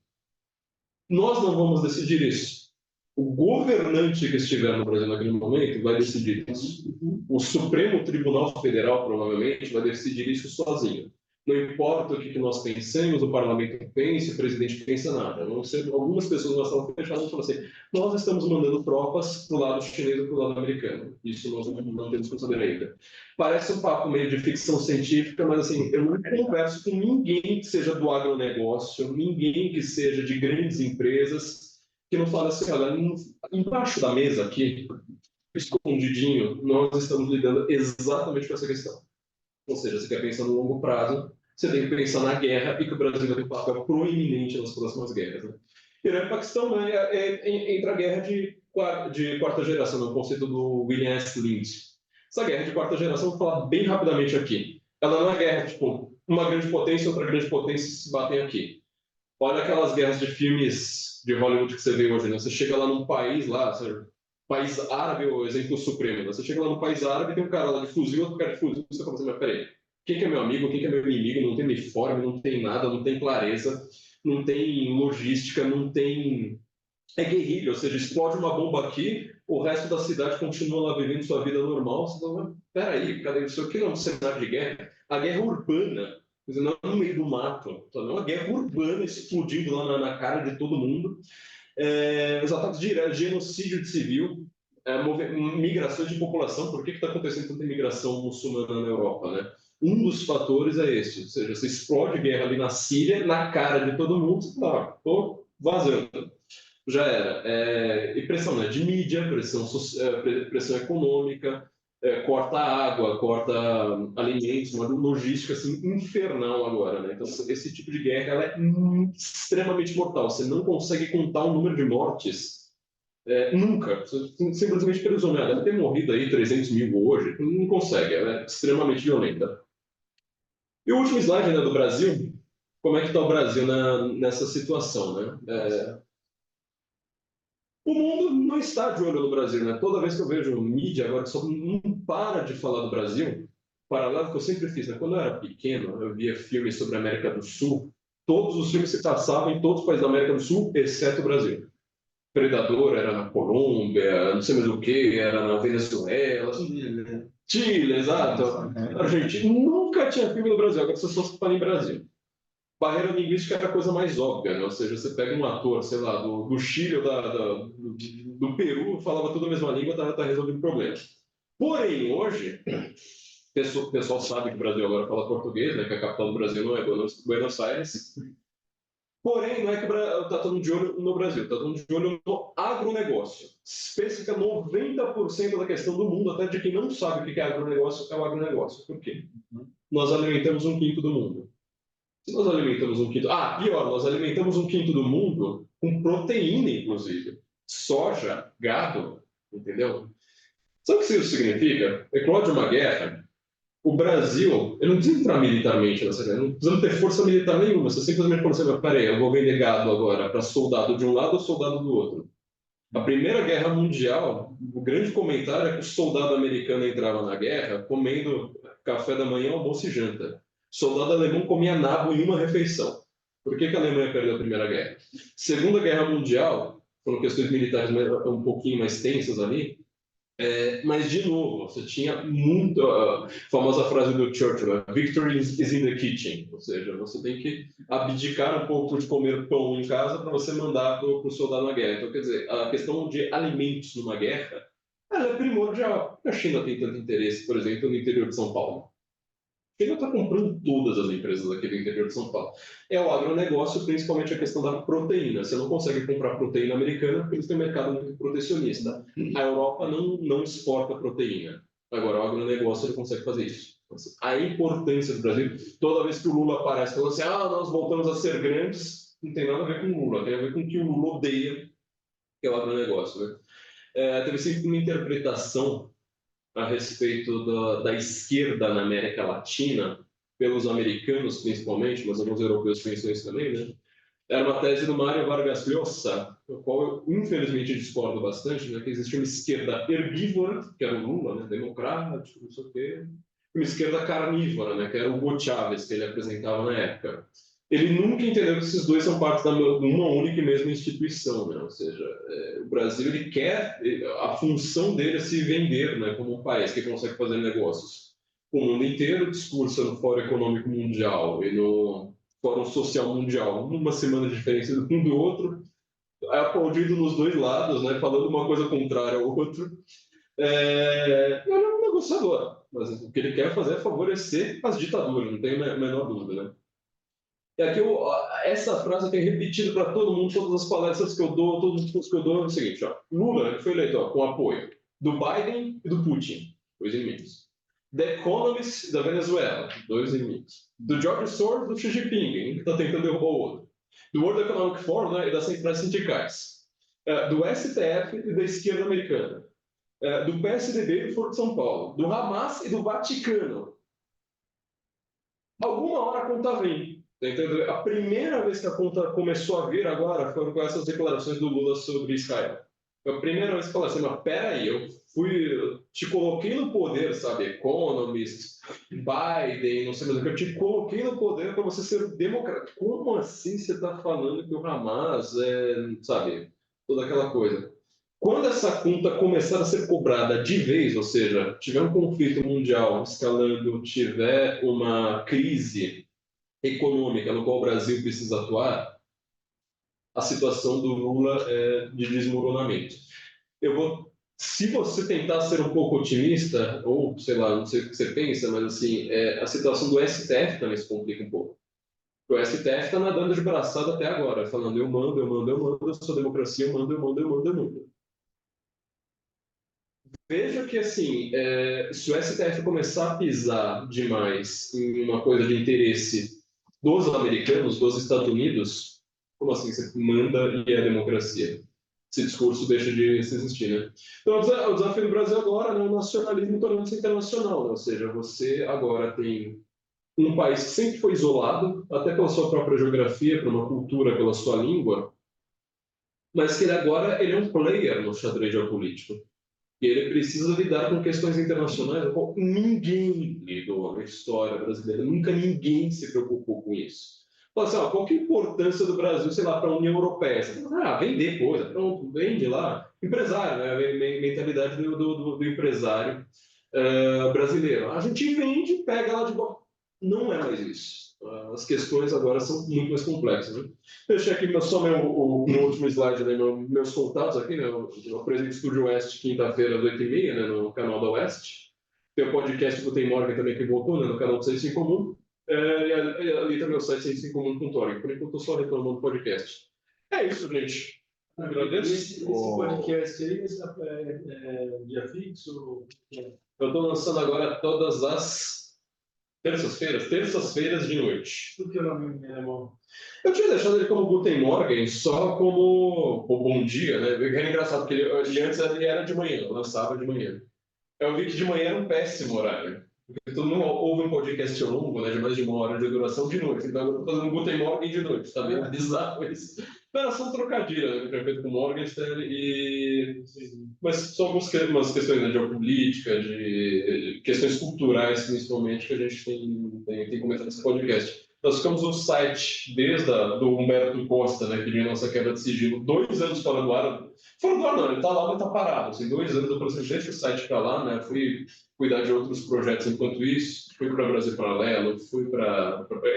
Nós não vamos decidir isso. O governante que estiver no Brasil naquele momento vai decidir isso. O Supremo Tribunal Federal, provavelmente, vai decidir isso sozinho. Não importa o que nós pensemos, o parlamento pense, o presidente pensa nada. Vão ser algumas pessoas na sala fechada vão falar assim: nós estamos mandando tropas para o lado chinês ou para o lado americano. Isso nós não temos que saber ainda. Parece um papo meio de ficção científica, mas assim, eu não converso com ninguém que seja do agronegócio, ninguém que seja de grandes empresas, que não fala assim: olha, embaixo da mesa aqui, escondidinho, nós estamos lidando exatamente com essa questão. Ou seja, você quer pensar no longo prazo, você tem que pensar na guerra e que o Brasil vai ter um papel proeminente nas próximas guerras. Né? Irã e Paquistão, né, entre a guerra de quarta geração, no conceito do William S. Lynch. Essa guerra de quarta geração, vou falar bem rapidamente aqui. Ela não é guerra, tipo, uma grande potência e outra grande potência se batem aqui. Olha aquelas guerras de filmes de Hollywood que você vê hoje, né? Você chega lá num país, país árabe, o exemplo supremo. Né? Você chega lá num país árabe, tem um cara lá de fuzil, outro cara de fuzil, você fala assim, mas peraí, quem que é meu amigo, quem que é meu inimigo? Não tem uniforme, não tem nada, não tem clareza, não tem logística, não tem... É guerrilha, ou seja, explode uma bomba aqui, o resto da cidade continua lá vivendo sua vida normal. Você fala, peraí, cadê isso aqui? Não é um cenário de guerra. A guerra urbana, não é no meio do mato, é uma guerra urbana explodindo lá na cara de todo mundo. Os ataques diretos, genocídio de civil, migrações de população. Por que está acontecendo tanta imigração muçulmana na Europa? Né? Um dos fatores é esse, ou seja, você explode guerra ali na Síria, na cara de todo mundo, você fala, estou vazando. Já era. E pressão, né? De mídia, pressão econômica, corta água, corta alimentos, uma logística assim, infernal agora. Né? Então, esse tipo de guerra ela é extremamente mortal. Você não consegue contar o número de mortes nunca. Você simplesmente presume, deve ter morrido aí 300 mil hoje. Não consegue, ela é extremamente violenta. E o último slide, né, do Brasil, como é que está o Brasil nessa situação, né? O mundo não está de olho no Brasil, né? Toda vez que eu vejo mídia agora que só não para de falar do Brasil, paralelo que eu sempre fiz, né? Quando eu era pequeno, eu via filmes sobre a América do Sul, todos os filmes se passavam em todos os países da América do Sul, exceto o Brasil. Predador era na Colômbia, não sei mais o que, era na Venezuela, Chile, exato. Argentina, nunca tinha filme no Brasil, agora você só se fala em Brasil. Barreira linguística era a coisa mais óbvia, né? Ou seja, você pega um ator, sei lá, do Chile ou do Peru, falava toda a mesma língua, tá resolvendo problemas. Porém, hoje, o pessoal sabe que o Brasil agora fala português, né? Que a capital do Brasil não é Buenos Aires. Porém, não é que está todo mundo de olho no Brasil, está todo mundo de olho no agronegócio. Especifica 90% da questão do mundo, até de quem não sabe o que é agronegócio, é o agronegócio. Por quê? Nós alimentamos 1/5 do mundo. Se nós alimentamos 1/5... pior, nós alimentamos 1/5 do mundo com proteína, inclusive. Soja, gado, entendeu? Sabe o que isso significa? Eclode uma guerra. O Brasil, ele não precisa entrar militarmente nessa guerra, não precisa ter força militar nenhuma. Você simplesmente fala assim, peraí, eu vou vender gado agora para soldado de um lado ou soldado do outro. A Primeira Guerra Mundial, o grande comentário é que o soldado americano entrava na guerra comendo café da manhã, almoço e janta. O soldado alemão comia nabo em uma refeição. Por que a Alemanha perdeu a Primeira Guerra? Segunda Guerra Mundial, foram questões militares um pouquinho mais tensas ali, mas, de novo, você tinha muito a famosa frase do Churchill, victory is in the kitchen, ou seja, você tem que abdicar um pouco de comer pão em casa para você mandar para o soldado na guerra. Então, quer dizer, a questão de alimentos numa guerra, ela é primordial. A China tem tanto interesse, por exemplo, no interior de São Paulo. A China está comprando todas as empresas aqui do interior de São Paulo. É o agronegócio, principalmente a questão da proteína. Você não consegue comprar proteína americana porque eles têm um mercado muito protecionista. A Europa não exporta proteína. Agora, o agronegócio ele consegue fazer isso. A importância do Brasil, toda vez que o Lula aparece falando assim, nós voltamos a ser grandes, não tem nada a ver com o Lula, tem a ver com o que o Lula odeia, que é o agronegócio. Né? Teve sempre uma interpretação a respeito da esquerda na América Latina, pelos americanos principalmente, mas alguns europeus pensam isso também, né? era uma tese do Mário Vargas Llosa, do qual eu, infelizmente, discordo bastante, né, que existia uma esquerda herbívora, que era o Lula, né, democrático, não sei o quê, e uma esquerda carnívora, né, que era o Hugo Chávez, que ele apresentava na época. Ele nunca entendeu que esses dois são parte de uma única e mesma instituição, né? Ou seja, o Brasil ele quer, a função dele é se vender, né, como um país que consegue fazer negócios com o mundo inteiro, discursa no Fórum Econômico Mundial e no Fórum Social Mundial, uma semana de diferença de um do outro, é aplaudido nos dois lados, né, falando uma coisa contrária ao outro. Ele é um negociador, mas o que ele quer fazer é favorecer as ditaduras, não tem a menor dúvida, né? E aqui essa frase eu tenho repetido para todo mundo, todas as palestras que eu dou, todos os discursos que eu dou, é o seguinte, ó, Lula foi eleito com apoio do Biden e do Putin, dois inimigos. The Economist da Venezuela, dois inimigos. Do George Soros do Xi Jinping, que está tentando derrubar o outro. Do World Economic Forum, né, e das centrais sindicais. Do STF e da esquerda americana. Do PSDB e do Foro de São Paulo. Do Hamas e do Vaticano. Alguma hora a conta vem. Entendeu? A primeira vez que a conta começou a vir agora foram com essas declarações do Lula sobre Israel. Foi a primeira vez que falou assim, mas peraí, eu te coloquei no poder, sabe, Economist, Biden, não sei mais o que, eu te coloquei no poder para você ser democrático. Como assim você está falando que o Hamas sabe, toda aquela coisa? Quando essa conta começar a ser cobrada de vez, ou seja, tiver um conflito mundial escalando, tiver uma crise econômica no qual o Brasil precisa atuar, a situação do Lula é de desmoronamento. Se você tentar ser um pouco otimista, ou sei lá, não sei o que você pensa, mas assim, a situação do STF também se complica um pouco. O STF está nadando de braçada até agora, falando eu mando, eu sou democracia, eu mando. Veja que, assim, se o STF começar a pisar demais em uma coisa de interesse dos americanos, dos Estados Unidos, como assim você manda e é democracia? Esse discurso deixa de existir, né? Então, o desafio do Brasil agora é o nacionalismo tornando-se internacional, né? Ou seja, você agora tem um país que sempre foi isolado, até pela sua própria geografia, por uma cultura, pela sua língua, mas que ele é um player no xadrez geopolítico. E ele precisa lidar com questões internacionais, qual ninguém lidou na história brasileira, nunca ninguém se preocupou com isso. Fala assim, qual que é a importância do Brasil, sei lá, para a União Europeia? Você fala, vender coisa, pronto, vende lá. Empresário, né? A mentalidade do empresário brasileiro. A gente vende, pega lá de volta. Não é mais isso. As questões agora são muito mais complexas. Né? Deixei aqui só no último slide, né, meus contatos aqui. Né, eu apresento Estúdio Oeste quinta-feira, às 8h30, né, no canal da Oeste. Tem o podcast do Tem Morgan também que voltou, né, no canal do Ciência em Comum. E ali também o site Ciência em Comum com Tórico. Por enquanto, eu estou só reclamando do podcast. É isso, gente. Agradeço. Esse podcast aí é dia fixo? Eu estou lançando agora todas as terças-feiras de noite. Por que o nome é bom? Eu tinha deixado ele como Guten Morgen, só como o Bom Dia, né? Era engraçado, porque ele antes ele era de manhã, eu lançava de manhã. Eu vi que de manhã era um péssimo horário. Porque todo mundo ouve um podcast longo, né, de mais de 1 hora de duração de noite. Então eu estou fazendo Guten Morgen de noite, tá bem bizarro isso. Era só um trocadilho, né, que eu tinha feito com o Morgenstern mas são algumas questões, né, de geopolítica, de questões culturais, principalmente, que a gente tem comentado nesse podcast. Nós ficamos no site desde do Humberto Costa, né, pedindo nossa quebra de sigilo, 2 anos fora do ar. Fora do ar não, ele está lá, mas está parado. Assim, 2 anos eu falei assim, deixa o site para lá, né, fui cuidar de outros projetos enquanto isso, fui para Brasil Paralelo,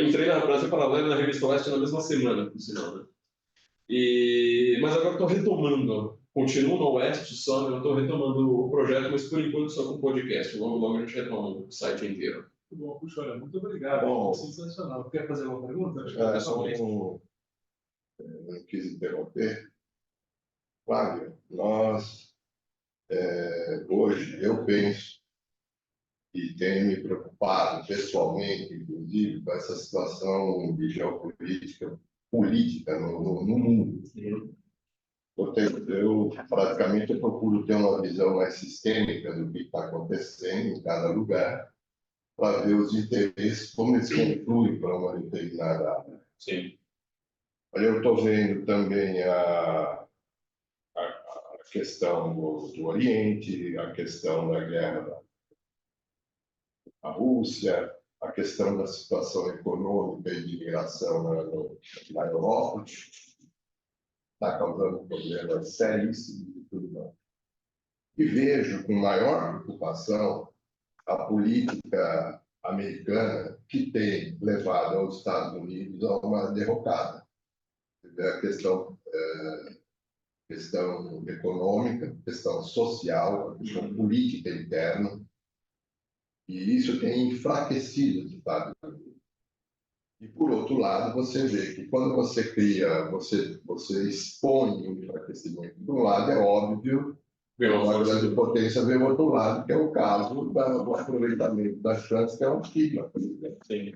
entrei na Brasil Paralelo e na Revista Oeste na mesma semana, por sinal, né. Mas agora estou retomando, continuo no Oeste só, eu estou retomando o projeto, mas por enquanto só com podcast. Logo a gente retoma o site inteiro. Muito bom, puxa, olha, muito obrigado. Bom, sensacional. Quer fazer uma pergunta? Não quis interromper. Flávio, nós, hoje, eu penso e tenho me preocupado pessoalmente, inclusive, com essa situação de geopolítica política no mundo. Eu praticamente procuro ter uma visão mais sistêmica do que está acontecendo em cada lugar, para ver os interesses, como eles confluem para uma determinada área. Sim. Eu estou vendo também a questão do Oriente, a questão da guerra da Rússia, a questão da situação econômica e de imigração na Europa, está causando problemas seríssimos e tudo mais. E vejo com maior preocupação a política americana que tem levado aos Estados Unidos a uma derrocada. A questão econômica, questão social, a questão política interna, e isso tem enfraquecido os Estados Unidos. E, por outro lado, você vê que quando você cria, você expõe o enfraquecimento de um lado, é óbvio, uma grande potência vem do outro lado, que é o caso do aproveitamento das chances, que é uma China, por exemplo. Sim.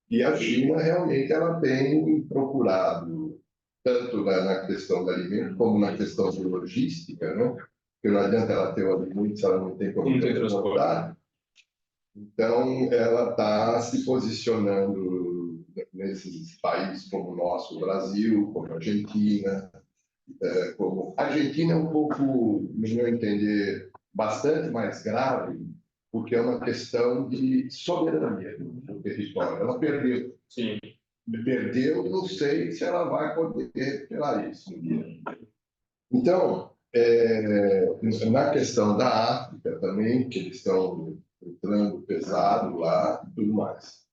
E a China, realmente, ela tem procurado, tanto na questão do alimento, como na questão de logística, né? Porque não adianta ela ter o alimento se ela não tem como transportar. Então, ela está se posicionando nesses países como o nosso, o Brasil, como a Argentina. Como a Argentina é um pouco, no meu entender, bastante mais grave, porque é uma questão de soberania do território. Ela perdeu. Sim. Perdeu, não sei se ela vai poder recuperar isso um dia. Então, na questão da África também, que eles estão entrando pesado lá e tudo mais.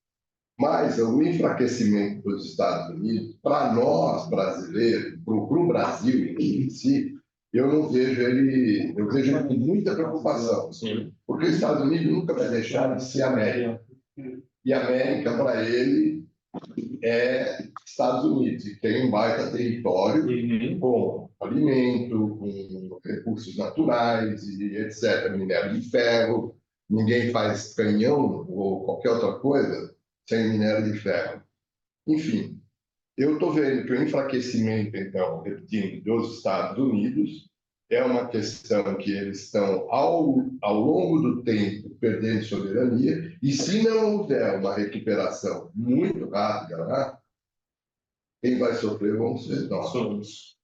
Mas o enfraquecimento dos Estados Unidos, para nós brasileiros, para o Brasil em si, eu não vejo eu vejo ele com muita preocupação. Sim. Porque os Estados Unidos nunca vai deixar de ser América. E América, para ele, é Estados Unidos, e tem um baita território com alimento, com recursos naturais e etc., minério de ferro. Ninguém faz canhão ou qualquer outra coisa sem minério de ferro. Enfim, eu estou vendo que o enfraquecimento, então, repetindo, dos Estados Unidos é uma questão que eles estão, ao longo do tempo, perdendo soberania, e se não houver uma recuperação muito rápida lá, quem vai sofrer vamos ser nós.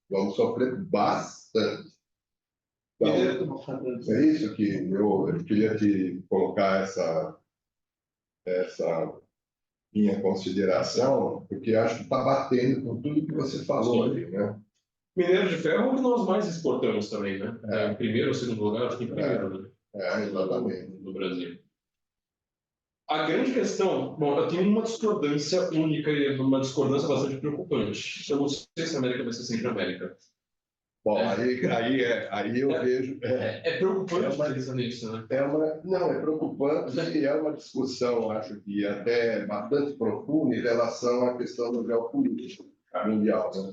Vamos sofrer bastante. Então, é isso que eu queria te colocar essa minha consideração, porque acho que está batendo com tudo que você falou ali, né? Minério de ferro é o que nós mais exportamos também, né? Em primeiro ou segundo lugar, acho que em primeiro, né? Exatamente. No Brasil. A grande questão, bom, eu tenho uma discordância única e uma discordância bastante preocupante. Eu não sei se a América vai ser sempre América. Bom, aí eu vejo. É preocupante pensar nisso, né? Não, é preocupante e é uma discussão, acho que até bastante profunda em relação à questão do geopolítico mundial. Né?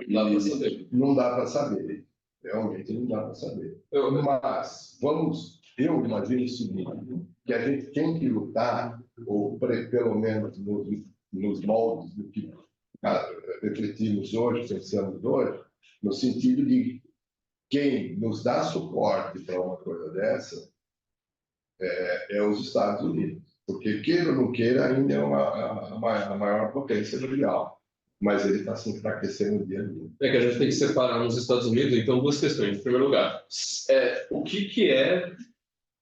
Não dá para saber. Não dá para saber. Realmente não dá para saber. Mas eu imagino o seguinte, que a gente tem que lutar, ou pelo menos nos moldes do que refletimos hoje, pensamos hoje, no sentido de quem nos dá suporte para uma coisa dessa é os Estados Unidos. Porque, queira ou não queira, ainda é a maior potência mundial. Mas ele está se enfraquecendo dia a dia. É que a gente tem que separar nos Estados Unidos, então, duas questões. Em primeiro lugar, o que é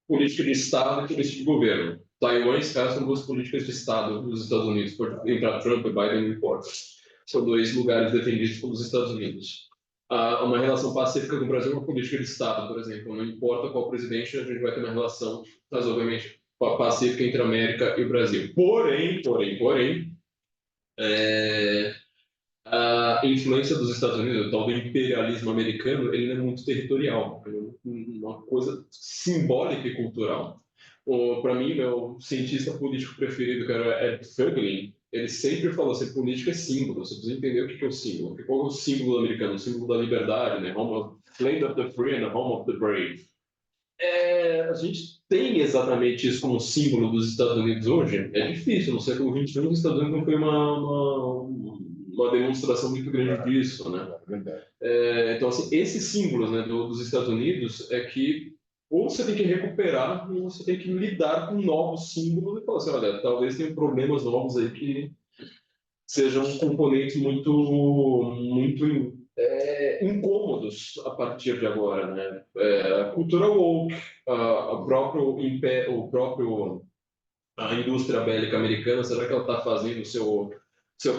política de Estado e política de governo? Taiwan e Israel são duas políticas de Estado dos Estados Unidos. Por entrar Trump e Biden, não importa. São dois lugares defendidos pelos Estados Unidos. Uma relação pacífica com o Brasil é uma política de Estado, por exemplo. Não importa qual presidente, a gente vai ter uma relação razoavelmente pacífica entre a América e o Brasil. Porém, a influência dos Estados Unidos, o tal do imperialismo americano, ele não é muito territorial, é uma coisa simbólica e cultural. Para mim, meu cientista político preferido, que era Ed Feiglin, ele sempre falou assim, política é símbolo, você precisa entender o que é o símbolo. Qual é o símbolo americano? O símbolo da liberdade, né? Land of the free and home of the brave. A gente tem exatamente isso como símbolo dos Estados Unidos hoje? É difícil, no século XXI, os Estados Unidos não foi uma demonstração muito grande disso, né? Então, assim, esses símbolos, né, dos Estados Unidos é que ou você tem que recuperar ou você tem que lidar com novos símbolos e falar assim, olha, talvez tenham problemas novos aí sejam componentes muito incômodos a partir de agora, né? A cultura woke, a indústria bélica americana, será que ela está fazendo o seu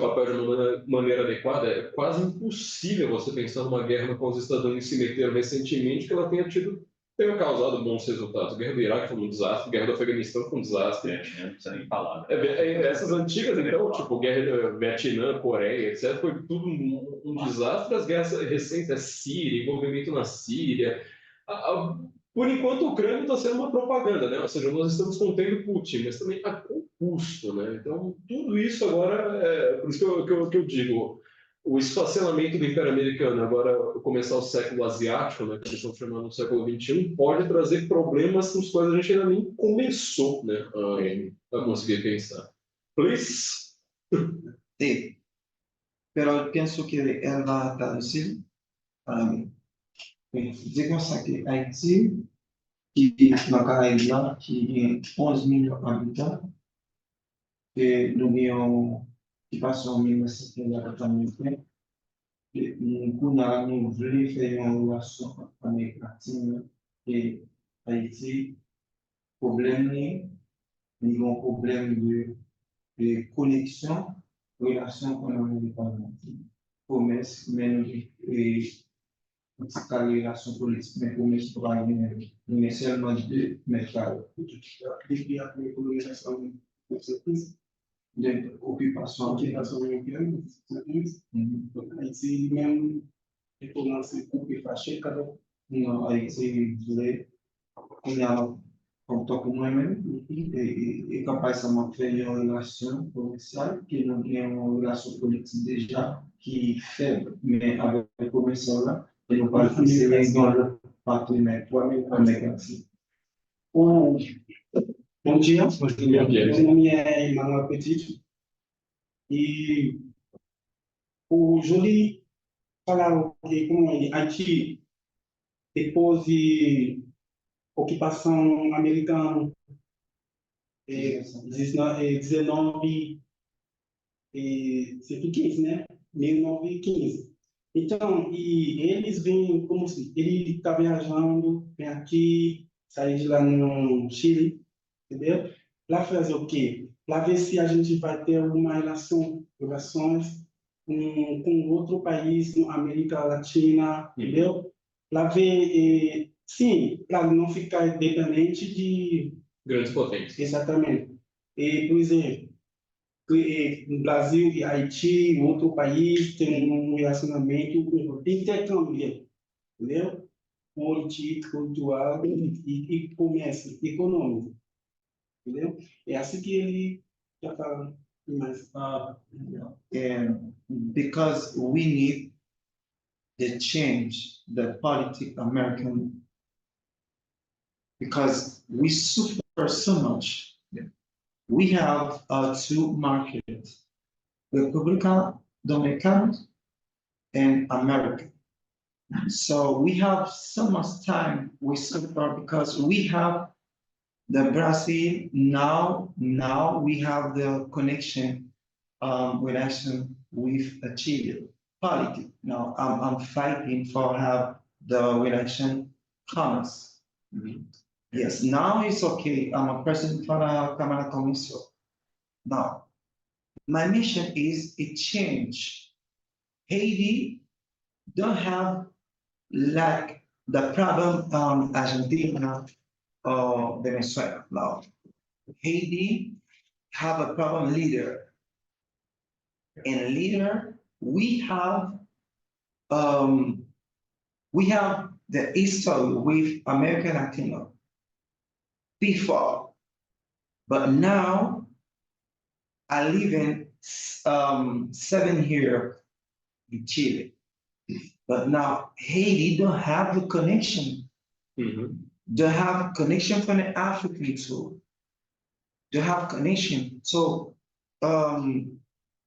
papel de uma maneira adequada? É quase impossível você pensar numa guerra com os Estados Unidos se meteram recentemente que ela tenha causado bons resultados. A guerra do Iraque foi um desastre, a guerra do Afeganistão foi um desastre. Não precisa nem falar. Essas antigas, então, tipo, guerra do Vietnã, Coreia, etc., foi tudo um desastre. As guerras recentes, a Síria, envolvimento na Síria. Por enquanto, a Ucrânia está sendo uma propaganda, né? Ou seja, nós estamos contendo Putin, mas também a qual custo, né? Então, tudo isso agora, por isso que eu digo, o esfacelamento do Império Americano, agora começar o século asiático, né, que eles estão chamando o século XXI, pode trazer problemas com os quais a gente ainda nem começou, né, a conseguir pensar. Please? Sí, pero pienso que él va a traducir para mí. Digamos que Haití, que na Caraíba, que tem 11 milhões de habitantes, que no meu, que passou 1980, kuna nous voulons faire une relation avec l'Amérique latine et Haïti, problème, il y a un problème de connexion, relation avec l'Amérique latine, commerce, mais la relation politique, mais commerce pour aller, mais seulement deux mercados. Depuis la colonisation de occupation européenne, donc Haïti même a commencé à couper fâché quand Haïti voulait qu'on a comme toi comme moi-même et capable de faire une relation commerciale qui nous une relation politique déjà qui est faible mais avec le commercial là et nous pas essayer dans le partenaire toi-même avec Haïti. Bom dia, meu nome é Emmanuel Petit e o Júlio falaram que como Haiti, depois de ocupação americana, 19 115, né? 1915. Então, e eles vêm como se ele está viajando, vem aqui, sair de lá no Chile, entendeu? Lá fazer o quê? Lá ver se a gente vai ter alguma relações com outro país, na América Latina, entendeu? Lá ver, sim, para não ficar dependente de Grandes potências. exatamente. E, por exemplo, no Brasil e Haiti, outro país, tem um relacionamento de intercâmbio, entendeu? Político, cultural e comércio econômico, entendeu? É assim que ele está falando. Mas, and because we need the change, the politics American, because we suffer so much. We have two markets, República Dominicana and America. So we have so much time we suffer because we have the Brazil now we have the connection relation with Chile politics. Now I'm fighting for have the relation commerce. Yes, now it's okay. I'm a president for the Cámara Comisión. Now, my mission is a change. Haiti don't have like the problem Argentina or Venezuela. Now, Haiti have a problem leader. And leader, we have the history with American Latino before, but now I live in 7 years in Chile. But now Haiti don't have the connection. Don't have connection from the African too. Don't have connection. So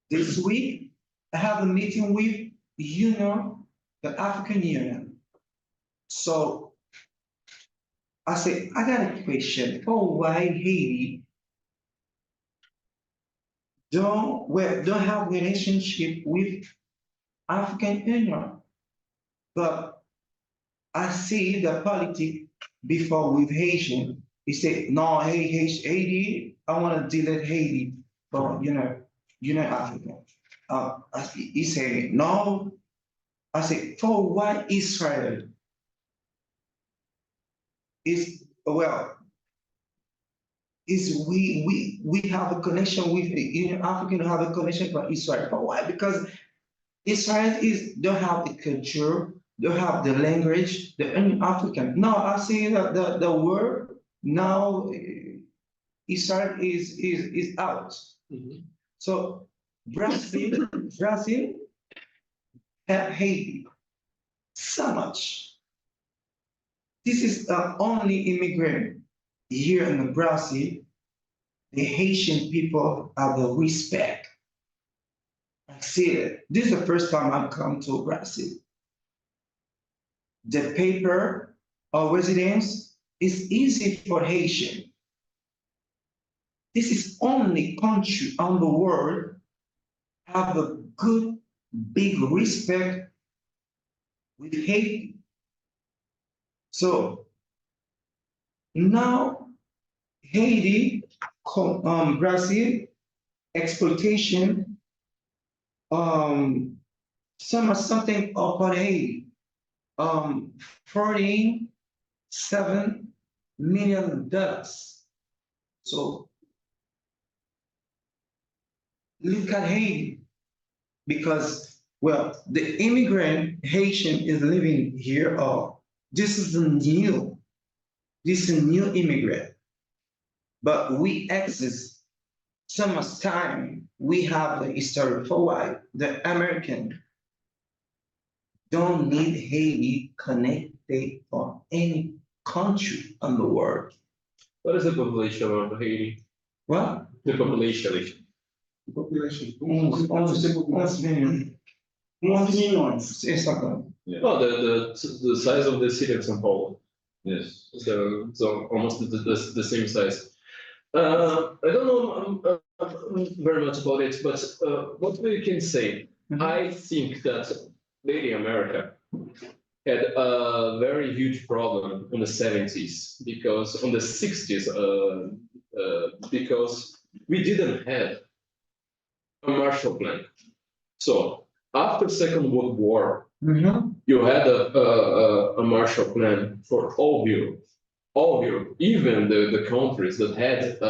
this week I have a meeting with the African Union. So I say, I got a question. Oh, why Haiti don't have relationship with African Union. But I see the politics before with Haitian. He said, no, hey, Haiti, I want to delete Haiti for, Africa. He said, no. I said, for what Israel? Is, well, is we have a connection with, African have a connection with Israel. For why? Because Israel don't have the culture, don't have the language, the African. No, I see that the word now Israel is out. So Brazil have Haiti so much. This is the only immigrant here in Brazil. The Haitian people have the respect. I see it. This is the first time I've come to Brazil. The paper or residence is easy for Haitian. This is only country on the world have a good, big respect with Haiti. So now Haiti, Brazil, exploitation, something about Haiti. $47 million. So look at Haiti, because, well, the immigrant Haitian is living here. This is a new immigrant, but we access so much time. We have the history for why the American don't need Haiti connected on any country in the world. What is the population of Haiti? What? The population. Population. 11 million. 11 milhões. Exactly. Oh, the size of the city of São Paulo. Yes. So almost the same size. I don't know very much about it, but what we can say, I think that Latin America had a very huge problem in the 70s, because on the 60s, because we didn't have a Marshall Plan. So after Second World War, you had a Marshall Plan for all Europe, even the countries that had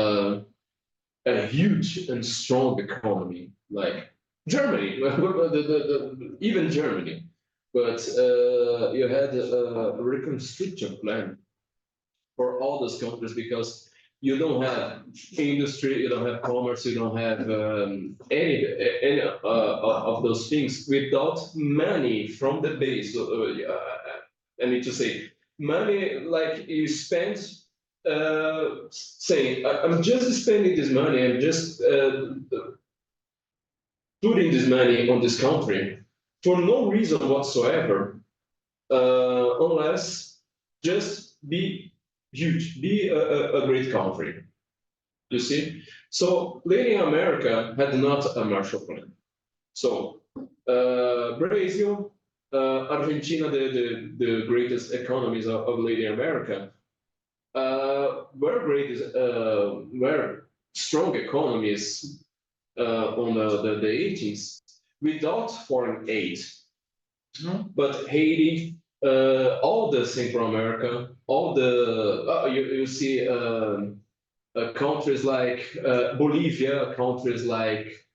a huge and strong economy, like Germany, even Germany. But you had a reconstruction plan for all those countries, because you don't have industry, you don't have commerce, you don't have any of those things without money from the base. I need to say, money like you spend, say, I'm just spending this money, I'm just putting this money on this country for no reason whatsoever, unless just be huge, be a great country. You see? So Latin America had not a Marshall Plan. So Brazil, Argentina, the greatest economies of Latin America, were strong economies on the 80s without foreign aid. But Haiti, all the Central America, all the you see countries like Bolivia, countries like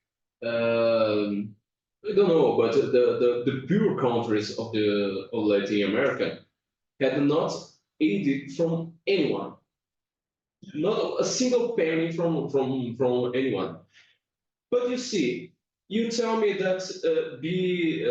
I don't know, but the pure countries of Latin America had not aided from anyone, not a single penny from anyone. But you see, you tell me that